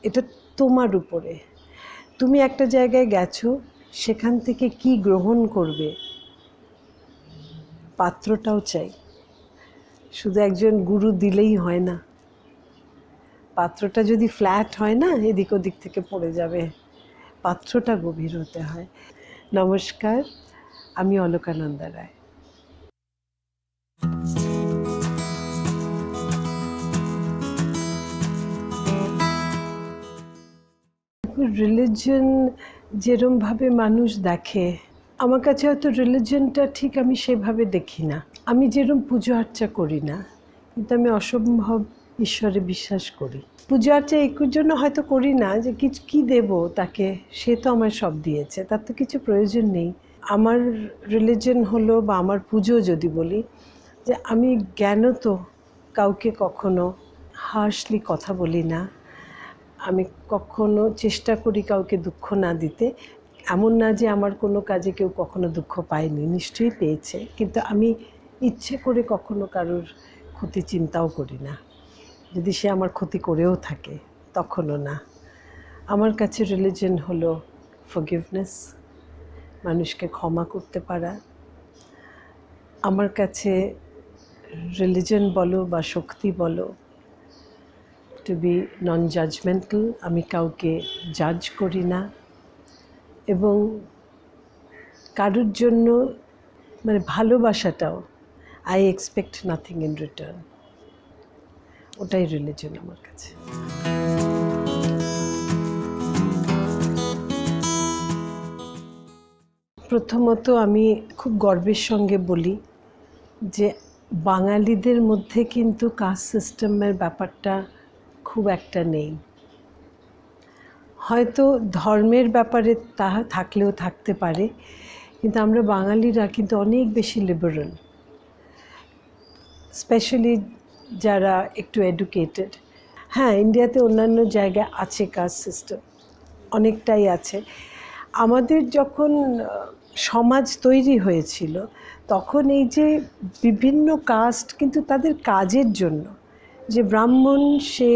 এটা তোমার উপরে। তুমি একটা জায়গায় গেছো, সেখান থেকে কি গ্রহণ করবে পাত্রটাও চাই। শুধু একজন গুরু দিলেই হয় না, পাত্রটা যদি ফ্ল্যাট হয় না, এদিক ওদিক থেকে পড়ে যাবে, পাত্রটা গভীর হতে হয়। নমস্কার, আমি অলকানন্দা রায়। রিলিজন যেরমভাবে মানুষ দেখে, আমার কাছে হয়তো রিলিজনটা ঠিক আমি সেভাবে দেখি না। আমি যেরম পুজো আর্চা করি না, কিন্তু আমি অসম্ভব ঈশ্বরে বিশ্বাস করি। পুজো আর্চা এই জন্য হয়তো করি না যে কিছু কী দেবো তাকে, সে তো আমার সব দিয়েছে, তার তো কিছু প্রয়োজন নেই। আমার রিলিজন হলো, বা আমার পুজো যদি বলি, যে আমি জ্ঞানত কাউকে কখনো হার্শলি কথা বলি না। আমি কখনো চেষ্টা করি কাউকে দুঃখ না দিতে। এমন না যে আমার কোনো কাজে কেউ কখনো দুঃখ পায়নি, নিশ্চয়ই পেয়েছে, কিন্তু আমি ইচ্ছে করে কখনো কারোর ক্ষতি চিন্তাও করি না। যদি সে আমার ক্ষতি করেও থাকে তখনও না। আমার কাছে রিলিজন হলো ফরগিভনেস, মানুষকে ক্ষমা করতে পারা। আমার কাছে রিলিজন বলো বা শক্তি বলো, টু বি নন জাজমেন্টাল, আমি কাউকে জাজ করি না, এবং কারোর জন্য মানে ভালোবাসাটাও, I expect nothing in return. ওটাই রিলিজন আমার কাছে। প্রথমত আমি খুব গর্বের সঙ্গে বলি যে বাঙালিদের মধ্যে কিন্তু কাস্ট সিস্টেমের ব্যাপারটা খুব একটা নেই। হয়তো ধর্মের ব্যাপারে তা থাকলেও থাকতে পারে, কিন্তু আমরা বাঙালিরা কিন্তু অনেক বেশি লিবারেল, স্পেশালি যারা একটু এডুকেটেড। হ্যাঁ, ইন্ডিয়াতে অন্যান্য জায়গায় আছে কাস্ট সিস্টেম, অনেকটাই আছে। আমাদের যখন সমাজ তৈরি হয়েছিল, তখন এই যে বিভিন্ন কাস্ট, কিন্তু তাদের কাজের জন্য, যে ব্রাহ্মণ সে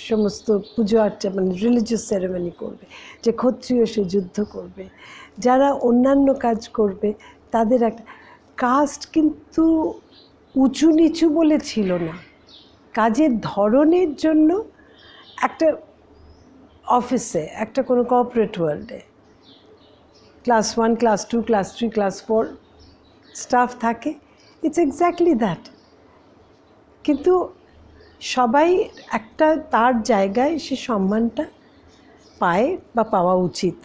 সমস্ত পুজো আর্চা মানে রিলিজিয়াস সেরেমনি করবে, যে ক্ষত্রিয় সে যুদ্ধ করবে, যারা অন্যান্য কাজ করবে, তাদের একটা কাস্ট কিন্তু উঁচু নিচু বলে ছিল না। কাজের ধরনের জন্য একটা অফিসে, একটা কোনো কর্পোরেট ওয়ার্ল্ডে class 1, class 2, class 3, class 4 staff থাকে, ইটস এক্স্যাক্টলি দ্যাট। কিন্তু সবাই একটা তার জায়গায় সে সম্মানটা পায় বা পাওয়া উচিত।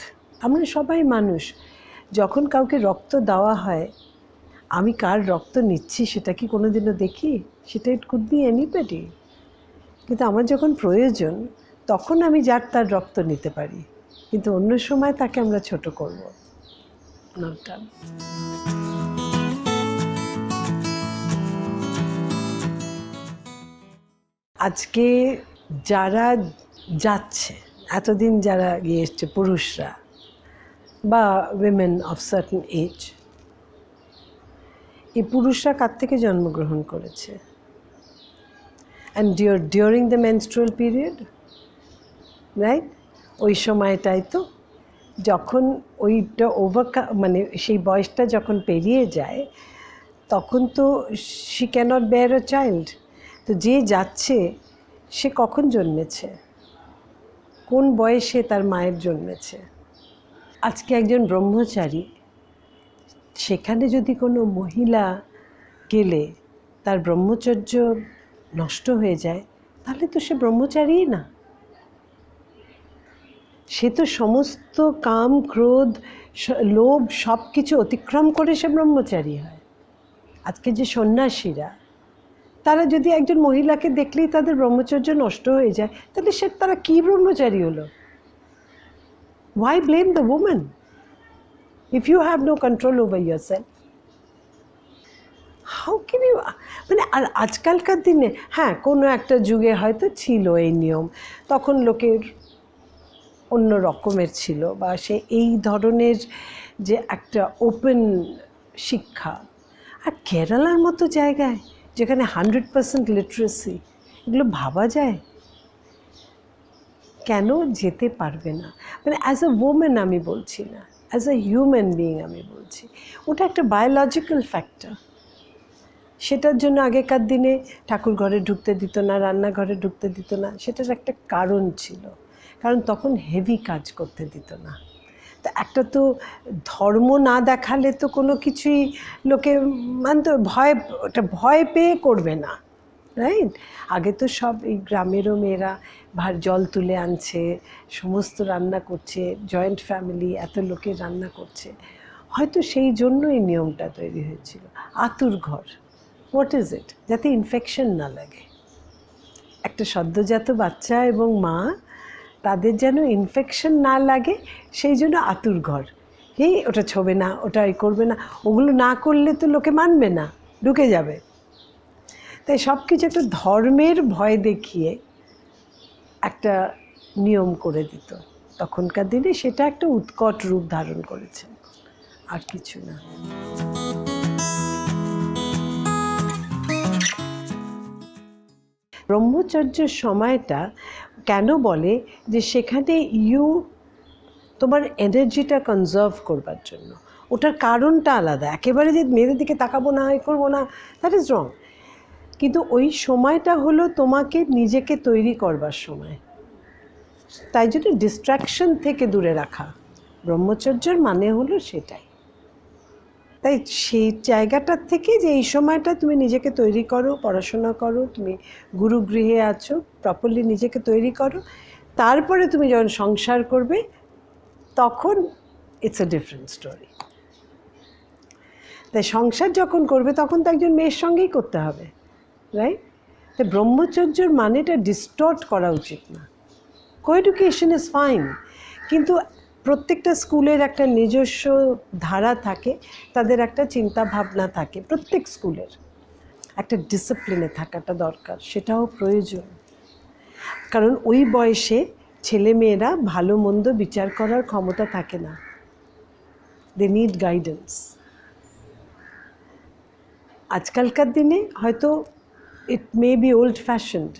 আমরা সবাই মানুষ। যখন কাউকে রক্ত দেওয়া হয়, আমি কার রক্ত নিচ্ছি সেটা কি কোনো দিনও দেখি? সেটা ইট কুড বি এনিবডি। কিন্তু আমার যখন প্রয়োজন, তখন আমি যার তার রক্ত নিতে পারি, কিন্তু অন্য সময় তাকে আমরা ছোট করব না। আজকে যারা যাচ্ছে, এতদিন যারা গিয়ে এসছে পুরুষরা বা উইমেন অফ সার্টেন এজ, এই পুরুষরা কার থেকে জন্মগ্রহণ করেছে? And during the menstrual period, right? ওই সময়টাই তো, যখন ওইটা মানে সেই বয়সটা যখন পেরিয়ে যায়, তখন তো she can't bear a child. তো যে যাচ্ছে সে কখন জন্মেছে, কোন বয়সে তার মায়ের জন্মেছে? আজকে একজন ব্রহ্মচারী, সেখানে যদি কোনো মহিলা গেলে তার ব্রহ্মচর্য নষ্ট হয়ে যায়, তাহলে তো সে ব্রহ্মচারীই না। সে তো সমস্ত কাম, ক্রোধ, লোভ সব কিছু অতিক্রম করে সে ব্রহ্মচারী হয়। আজকে যে সন্ন্যাসীরা, তারা যদি একজন মহিলাকে দেখলেই তাদের ব্রহ্মচর্য নষ্ট হয়ে যায়, তাহলে তারা কী ব্রহ্মচারী হলো? Why blame the woman if you have no control over yourself? How can you? মানে আর আজকালকার দিনে, হ্যাঁ, কোনো একটা যুগে হয়তো ছিল এই নিয়ম, তখন লোকের অন্য রকমের ছিল, বা সে এই ধরনের যে একটা ওপেন শিক্ষা। আর কেরালার মতো জায়গায়, যেখানে 100% লিটারেসি, এগুলো ভাবা যায়? কেন যেতে পারবে না? মানে অ্যাজ আ ওম্যান আমি বলছি না, অ্যাজ আ হিউম্যান বিইং আমি বলছি। ওটা একটা বায়োলজিক্যাল ফ্যাক্টর। সেটার জন্য আগেকার দিনে ঠাকুর ঘরে ঢুকতে দিত না, রান্নাঘরে ঢুকতে দিত না, সেটার একটা কারণ ছিল। কারণ তখন হেভি কাজ করতে দিত না। তা একটা তো ধর্ম না দেখালে তো কোনো কিছুই লোকে মানতে, ওটা ভয় পেয়ে করবে না, রাইট? আগে তো সব এই গ্রামেরও মেয়েরা জল তুলে আনছে, সমস্ত রান্না করছে, জয়েন্ট ফ্যামিলি, এত লোকের রান্না করছে। হয়তো সেই জন্যই নিয়মটা তৈরি হয়েছিল। আতুর ঘর, হোয়াট ইজ ইট? যাতে ইনফেকশন না লাগে। একটা সদ্যজাত বাচ্চা এবং মা, তাদের যেন ইনফেকশন না লাগে, সেই জন্য আতুর ঘর। ওটা ছোবে না, ওটা করবে না, ওগুলো না করলে তো লোকে মানবে না, ঢুকে যাবে। তাই সব কিছু একটা ধর্মের ভয় দেখিয়ে একটা নিয়ম করে দিত তখনকার দিনে। সেটা একটা উৎকট রূপ ধারণ করেছে, আর কিছু না। ব্রহ্মচর্যের সময়টা কেন বলে যে সেখানে তোমার এনার্জিটা কনজার্ভ করবার জন্য, ওটার কারণটা আলাদা। একেবারে যে মেয়েদের দিকে তাকাবো না, করবো না, দ্যাট ইজ রং। কিন্তু ওই সময়টা হলো তোমাকে নিজেকে তৈরি করবার সময়। তাই জন্য ডিস্ট্র্যাকশন থেকে দূরে রাখা ব্রহ্মচর্যের মানে হলো সেটাই। তাই সেই জায়গাটার থেকে যে এই সময়টা তুমি নিজেকে তৈরি করো, পড়াশোনা করো, তুমি গুরুগৃহে আছো, প্রপারলি নিজেকে তৈরি করো, তারপরে তুমি যখন সংসার করবে তখন ইটস আ ডিফারেন্ট স্টোরি। তাই সংসার যখন করবে তখন তো একজন মেয়ের সঙ্গেই করতে হবে, রাইট? তাই ব্রহ্মচর্যের মানেটা ডিস্টর্ট করা উচিত না। কোএডুকেশন ইজ ফাইন, কিন্তু প্রত্যেকটা স্কুলের একটা নিজস্ব ধারা থাকে, তাদের একটা চিন্তা ভাবনা থাকে, প্রত্যেক স্কুলের একটা ডিসিপ্লিনে থাকাটা দরকার, সেটাও প্রয়োজন। কারণ ওই বয়সে ছেলে মেয়েরা ভালো মন্দ বিচার করার ক্ষমতা থাকে না, দে নিড গাইডেন্স। আজকালকার দিনে হয়তো ইট মে বি ওল্ড ফ্যাশনড,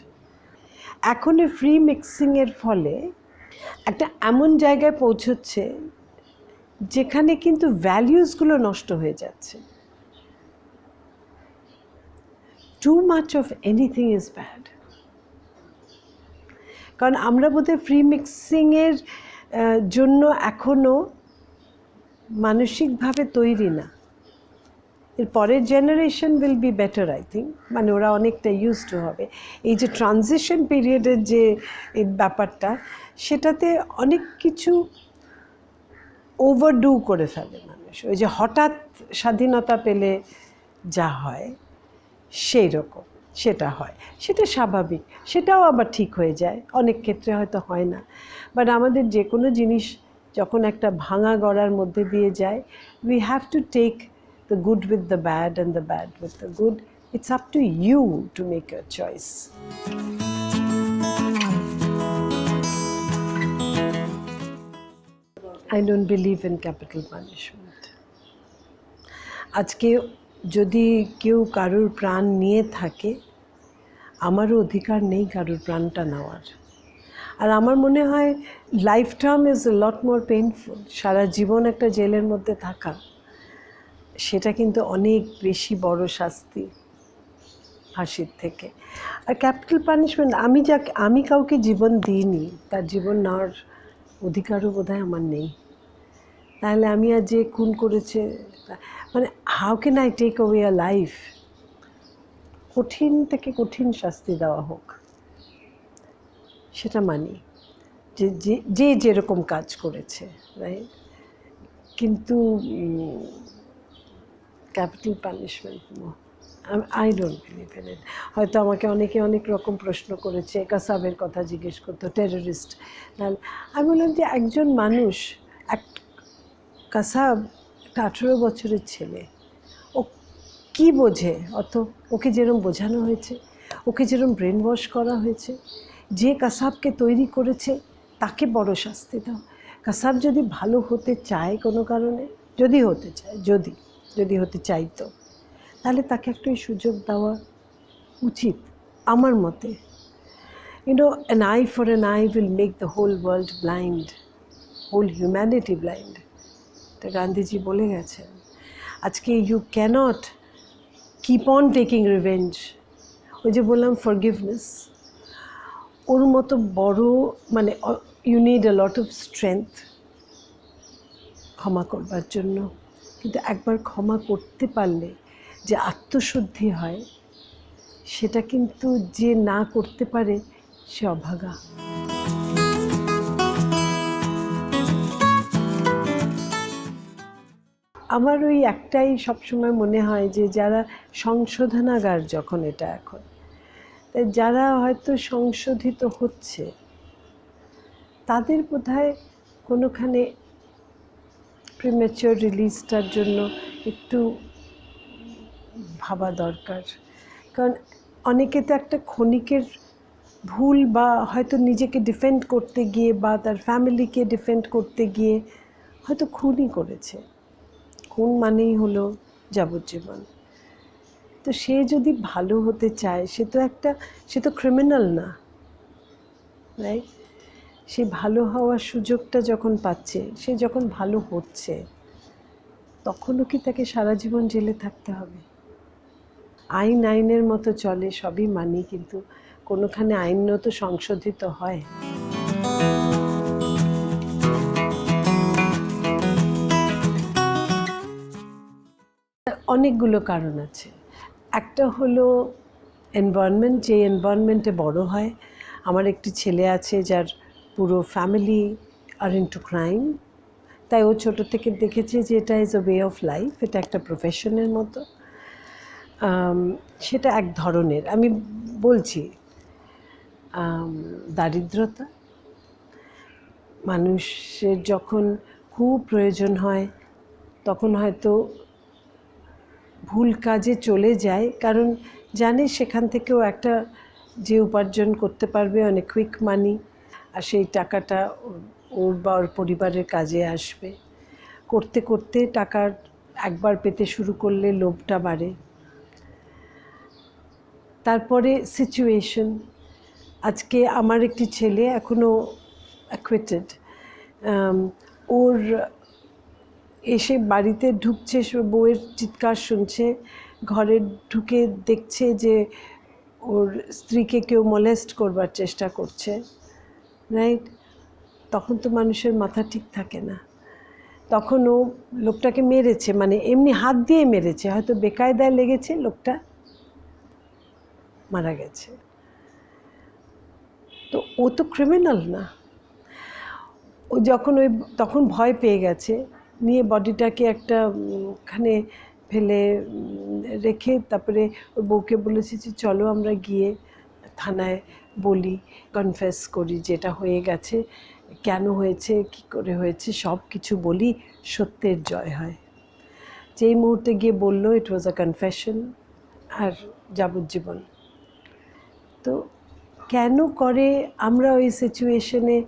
এখন ফ্রি মিক্সিংয়ের ফলে একটা এমন জায়গায় পৌঁছচ্ছে যেখানে কিন্তু ভ্যালিউসগুলো নষ্ট হয়ে যাচ্ছে। Too much of anything is bad. কারণ আমরা বোধহয় ফ্রি মিক্সিংয়ের জন্য এখনও মানসিকভাবে তৈরি না। এর পরের generation will be better, I think. মানে ওরা অনেকটা ইউজ টু হবে। এই যে ট্রানজিশন পিরিয়ডের যে ব্যাপারটা, সেটাতে অনেক কিছু ওভারডু করে ফেলে মানুষ। ওই যে হঠাৎ স্বাধীনতা পেলে যা হয় সেই রকম সেটা হয়, সেটা স্বাভাবিক, সেটাও আবার ঠিক হয়ে যায়, অনেক ক্ষেত্রে হয়তো হয় না। বাট আমাদের যে কোনো জিনিস যখন একটা ভাঙা গড়ার মধ্যে দিয়ে যায়, we have to take the good with the bad and the bad with the good. It's up to you to make your choice. I don't believe in capital punishment. আজকে যদি কেউ কারোর প্রাণ নিয়ে থাকে, আমারও অধিকার নেই কারোর প্রাণটা নেওয়ার। আর আমার মনে হয় life term is a lot more painful. সারা জীবন একটা জেলের মধ্যে থাকা, সেটা কিন্তু অনেক বেশি বড় শাস্তি ফাঁসির থেকে। আর ক্যাপিটাল পানিশমেন্ট, আমি কাউকে জীবন দিইনি, তার জীবন নেওয়ার অধিকারও বোধহয় আমার নেই। তাহলে আমি আর যে খুন করেছে, মানে how can I take away a life? কঠিন থেকে কঠিন শাস্তি দেওয়া হোক, সেটা মানি, যে যেরকম কাজ করেছে, রাইট? কিন্তু capital punishment, I don't believe in it. হয়তো আমাকে অনেকে অনেক রকম প্রশ্ন করেছে, কাসাবের কথা জিজ্ঞেস করতো, টেররিস্ট। নাহলে আমি বললাম যে একজন মানুষ, কাসাব একটা 18 বছরের ছেলে, ও কি বোঝে? ওকে যেরকম বোঝানো হয়েছে, ওকে যেরকম ব্রেন ওয়াশ করা হয়েছে, যে কাসাবকে তৈরি করেছে তাকে বড় শাস্তি দাও। কাসাব যদি ভালো হতে চায় কোনো কারণে, যদি হতে চাইতো, তাহলে তাকে একটু সুযোগ দেওয়া উচিত আমার মতে। an eye for an eye will make the whole world blind, whole humanity blind. এটা গান্ধীজি বলে গেছেন। আজকে you cannot keep on taking revenge. ওই যে বললাম forgiveness, ওর মতো বড় মানে you need a lot of strength ক্ষমা করবার জন্য। কিন্তু একবার ক্ষমা করতে পারলে যে আত্মশুদ্ধি হয়, সেটা কিন্তু যে না করতে পারে সে অভাগা। আমার ওই একটাই সবসময় মনে হয় যে যারা সংশোধনাগার, যখন এটা এখন যারা হয়তো সংশোধিত হচ্ছে, তাদের বোধহয় কোনোখানে প্রিম্যাচিওর রিলিজটার জন্য একটু ভাবা দরকার। কারণ অনেকে তো একটা ক্ষণিকের ভুল বা হয়তো নিজেকে ডিফেন্ড করতে গিয়ে বা তার ফ্যামিলিকে ডিফেন্ড করতে গিয়ে হয়তো খুনই করেছে। খুন মানেই হলো যাবজ্জীবন। তো সে যদি ভালো হতে চায়, সে তো ক্রিমিনাল না, রাইট? সে ভালো হওয়ার সুযোগটা যখন পাচ্ছে, সে যখন ভালো হচ্ছে, তখনও কি তাকে সারা জীবন জেলে থাকতে হবে? আইন আইনের মতো চলে, সবই মানি, কিন্তু কোনোখানে আইনও তো সংশোধিত হয়। অনেকগুলো কারণ আছে। একটা হলো এনভায়রনমেন্ট, যে এনভায়রনমেন্টে বড় হয়। আমার একটি ছেলে আছে যার পুরো ফ্যামিলি আর ইনটু ক্রাইম, তাই ও ছোটো থেকে দেখেছে যে এটা is a way of life, এটা একটা প্রফেশনের মতো। সেটা এক ধরনের। আমি বলছি দারিদ্রতা, মানুষের যখন খুব প্রয়োজন হয় তখন হয়তো ভুল কাজে চলে যায়, কারণ জানে সেখান থেকেও একটা যে উপার্জন করতে পারবে অনেক কুইক মানি, আর সেই টাকাটা ওর বা ওর পরিবারের কাজে আসবে। করতে করতে টাকা একবার পেতে শুরু করলে লোভটা বাড়ে। তারপরে সিচুয়েশন। আজকে আমার একটি ছেলে এখনও অ্যাকুইটেড, ওর এসে বাড়িতে ঢুকছে, বউয়ের চিৎকার শুনছে, ঘরে ঢুকে দেখছে যে ওর স্ত্রীকে কেউ মলেস্ট করবার চেষ্টা করছে, রাইট? তখন তো মানুষের মাথা ঠিক থাকে না। তখন ও লোকটাকে মেরেছে, মানে এমনি হাত দিয়ে মেরেছে, হয়তো বেকায়দায় লেগেছে, লোকটা মারা গেছে। তো ও তো ক্রিমিনাল না। ও তখন ভয় পেয়ে গেছে, নিয়ে বডিটাকে একটা ওখানে ফেলে রেখে তারপরে ওর বউকে বলেছে যে চলো আমরা গিয়ে থানায় বলি, কনফেস করি যেটা হয়ে গেছে, কেন হয়েছে, কি করে হয়েছে, সব কিছু বলি, সত্যের জয় হয়। যেই মুহূর্তে গিয়ে বললো, ইট ওয়াজ আ কনফেশন, আর যাবজ্জীবন। তো কেন করে আমরা ওই সিচুয়েশনে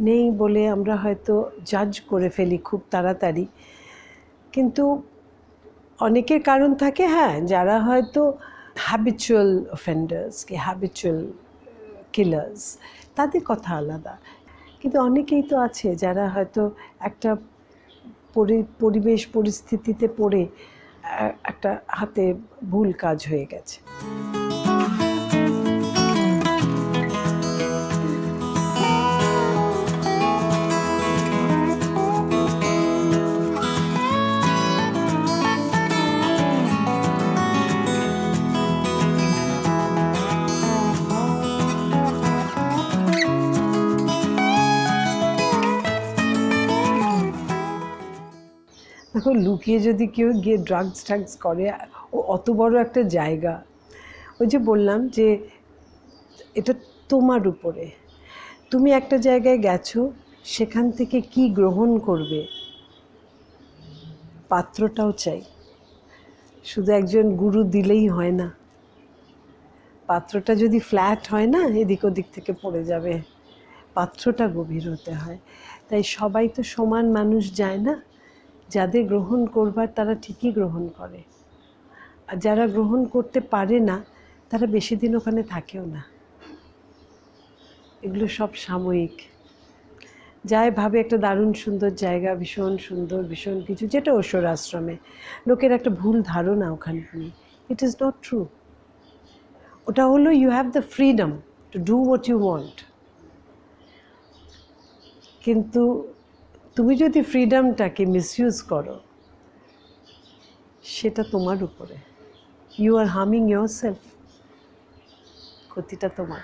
নেই বলে আমরা হয়তো জাজ করে ফেলি খুব তাড়াতাড়ি। কিন্তু অনেকের কারণ থাকে, হ্যাঁ, যারা হয়তো হ্যাবিচুয়াল অফেন্ডার্স কি হ্যাবিচুয়াল কিলার্স, তাদের কথা আলাদা। কিন্তু অনেকেই তো আছে যারা হয়তো একটা পরিবেশ পরিস্থিতিতে পড়ে একটা হাতে ভুল কাজ হয়ে গেছে। দেখো, লুকিয়ে যদি কেউ গিয়ে ড্রাগস করে, ও অত বড় একটা জায়গা, ওই যে বললাম যে এটা তোমার উপরে, তুমি একটা জায়গায় গেছো, সেখান থেকে কি গ্রহণ করবে, পাত্রটাও চাই। শুধু একজন গুরু দিলেই হয় না, পাত্রটা যদি ফ্ল্যাট হয় না, এদিক ওদিক থেকে পড়ে যাবে, পাত্রটা গভীর হতে হয়। তাই সবাই তো সমান মানুষ যায় না, যাদের গ্রহণ করবার তারা ঠিকই গ্রহণ করে, আর যারা গ্রহণ করতে পারে না তারা বেশি দিন ওখানে থাকেও না। এগুলো সব সাময়িক। যাই ভাবে একটা দারুণ সুন্দর জায়গা, ভীষণ সুন্দর, ভীষণ কিছু, যেটা অশোর আশ্রমে, লোকের একটা ভুল ধারণা ওখানে নিয়ে। It is not true. ওটা হলো you have the freedom to do what you want, কিন্তু তুমি যদি ফ্রিডমটাকে মিসইউজ করো সেটা তোমার উপরে। ইউ আর হার্মিং ইয়োরসেলফ, ক্ষতিটা তোমার।